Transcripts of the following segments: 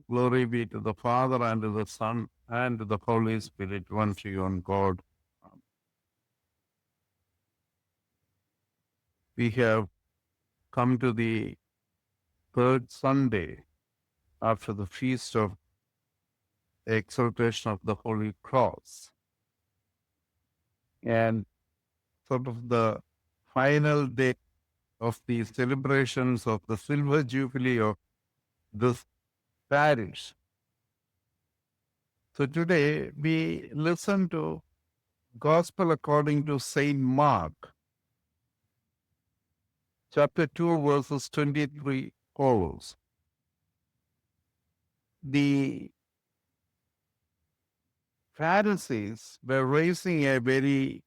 Glory be to the Father, and to the Son, and to the Holy Spirit, one true and God. We have come to the third Sunday after the feast of the Exaltation of the Holy Cross, and sort of the final day of the celebrations of the Silver Jubilee of this parish. So today we listen to Gospel according to Saint Mark, chapter 2, verses 23 follows. The Pharisees were raising a very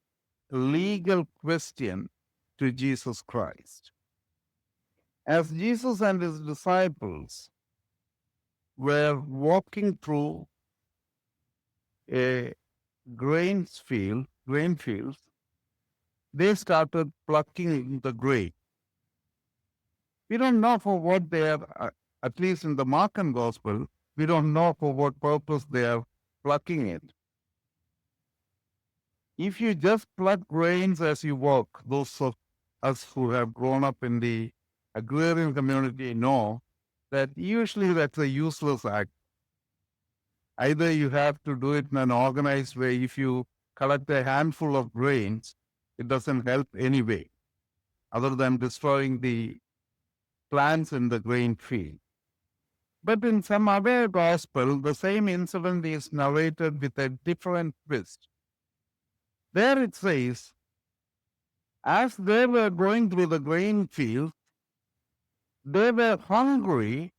legal question to Jesus Christ. As Jesus and his disciples were walking through a grain fields, they started plucking the grain. We don't know for what they are, at least in the Markan Gospel, we don't know for what purpose they are plucking it. If you just pluck grains as you walk, those of us who have grown up in the agrarian community know that usually that's a useless act. Either you have to do it in an organized way. If you collect a handful of grains, it doesn't help anyway, other than destroying the plants in the grain field. But in some other gospel, the same incident is narrated with a different twist. There it says, as they were going through the grain field, they were hungry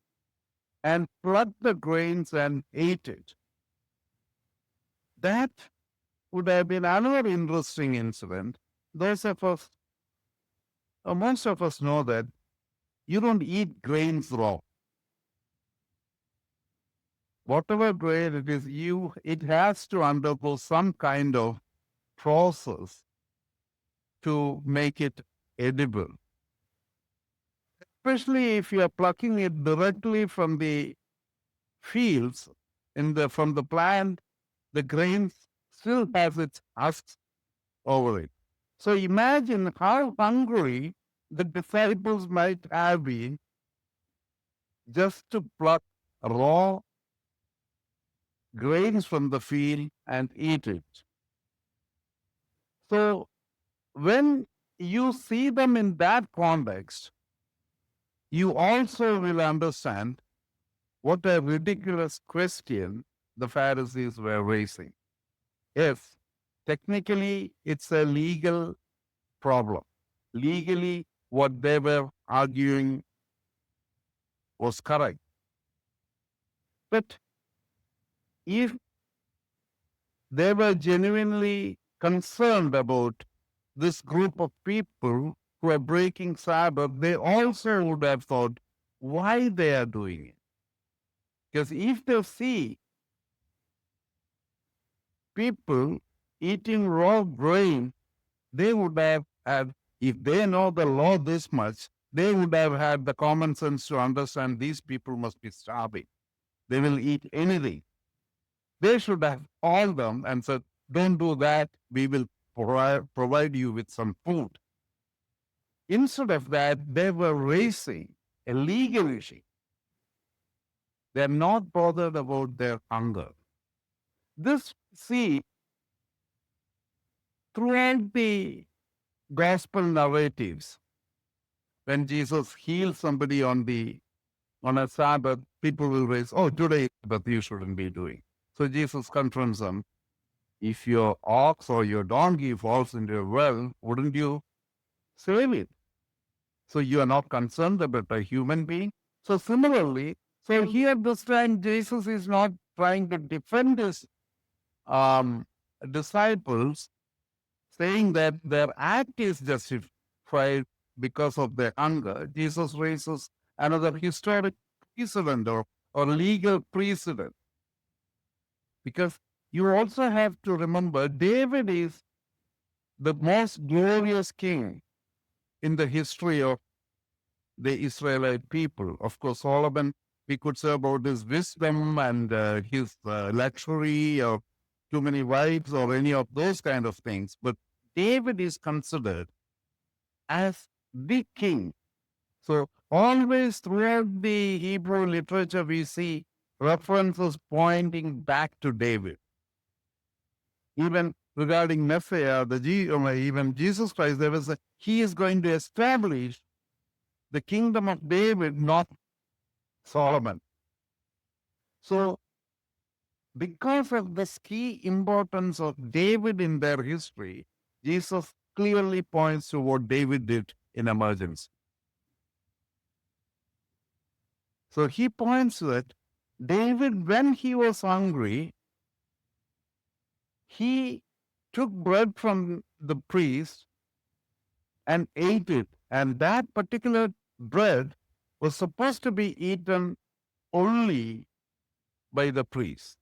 and plucked the grains and ate it. That would have been another interesting incident. Most of us know that you don't eat grains raw. Whatever grain it is, it has to undergo some kind of process to make it edible. Especially if you are plucking it directly from the fields, from the plant, the grain still has its husks over it. So imagine how hungry the disciples might have been just to pluck raw grains from the field and eat it. So when you see them in that context, you also will understand what a ridiculous question the Pharisees were raising. Yes, technically it's a legal problem. Legally, what they were arguing was correct. But if they were genuinely concerned about this group of people who are breaking Sabbath, they also would have thought why they are doing it. Because if they see people eating raw grain, they would have had, if they know the law this much, they would have had the common sense to understand these people must be starving. They will eat anything. They should have called them and said, don't do that, we will provide you with some food. Instead of that, they were raising a legal issue. They're not bothered about their hunger. This, see, throughout the gospel narratives, when Jesus heals somebody on a Sabbath, people will raise, oh, today, but you shouldn't be doing. So Jesus confronts them. If your ox or your donkey falls into a well, wouldn't you save it? So you are not concerned about a human being. So similarly, so here this time Jesus is not trying to defend his disciples, saying that their act is justified because of their hunger. Jesus raises another historic precedent or legal precedent. Because you also have to remember, David is the most glorious king in the history of the Israelite people. Of course, Solomon We could say about his wisdom and his luxury or too many wives or any of those kind of things. But David is considered as the king. So always throughout the Hebrew literature, we see references pointing back to David. Even regarding Messiah, even Jesus Christ, there was he is going to establish the kingdom of David, not Solomon. So because of this key importance of David in their history, Jesus clearly points to what David did in emergency. So he points that David, when he was hungry, he took bread from the priest and ate it. And that particular bread was supposed to be eaten only by the priest.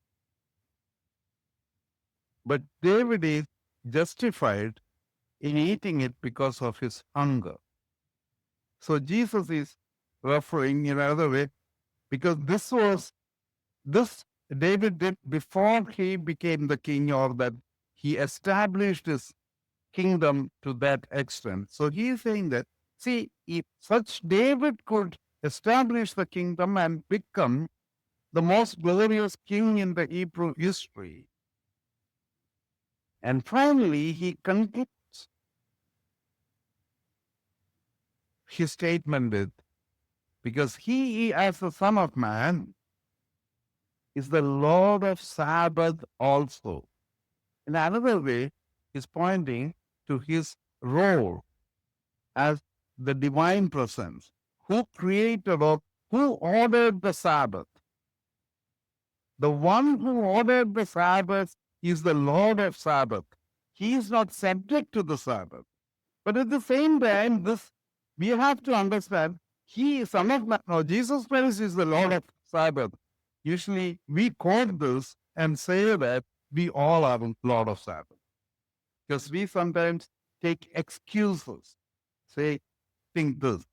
But David is justified in eating it because of his hunger. So Jesus is referring in another way, because this David did before he became the king, or that he established his kingdom to that extent. So he is saying that, see, if such David could establish the kingdom and become the most glorious king in the Hebrew history, and finally he concludes his statement with, because he as the Son of Man is the Lord of Sabbath also. In another way, he's pointing to his role as the divine presence, who created or who ordered the Sabbath. The one who ordered the Sabbath is the Lord of Sabbath. He is not subject to the Sabbath. But at the same time, we have to understand, he is Son of Man. Now, Jesus Christ is the Lord of Sabbath. Usually, we quote this and say that we all are Lord of Sabbath. Because we sometimes take excuses, think this.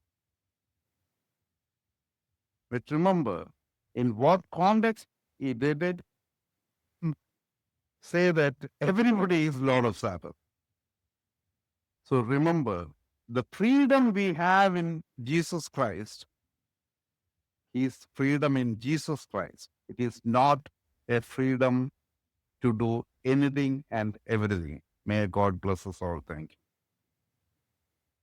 But remember, in what context he did it, say that everybody is Lord of Sabbath. So remember, the freedom we have in Jesus Christ is freedom in Jesus Christ. It is not a freedom to do anything and everything. May God bless us all. Thank you.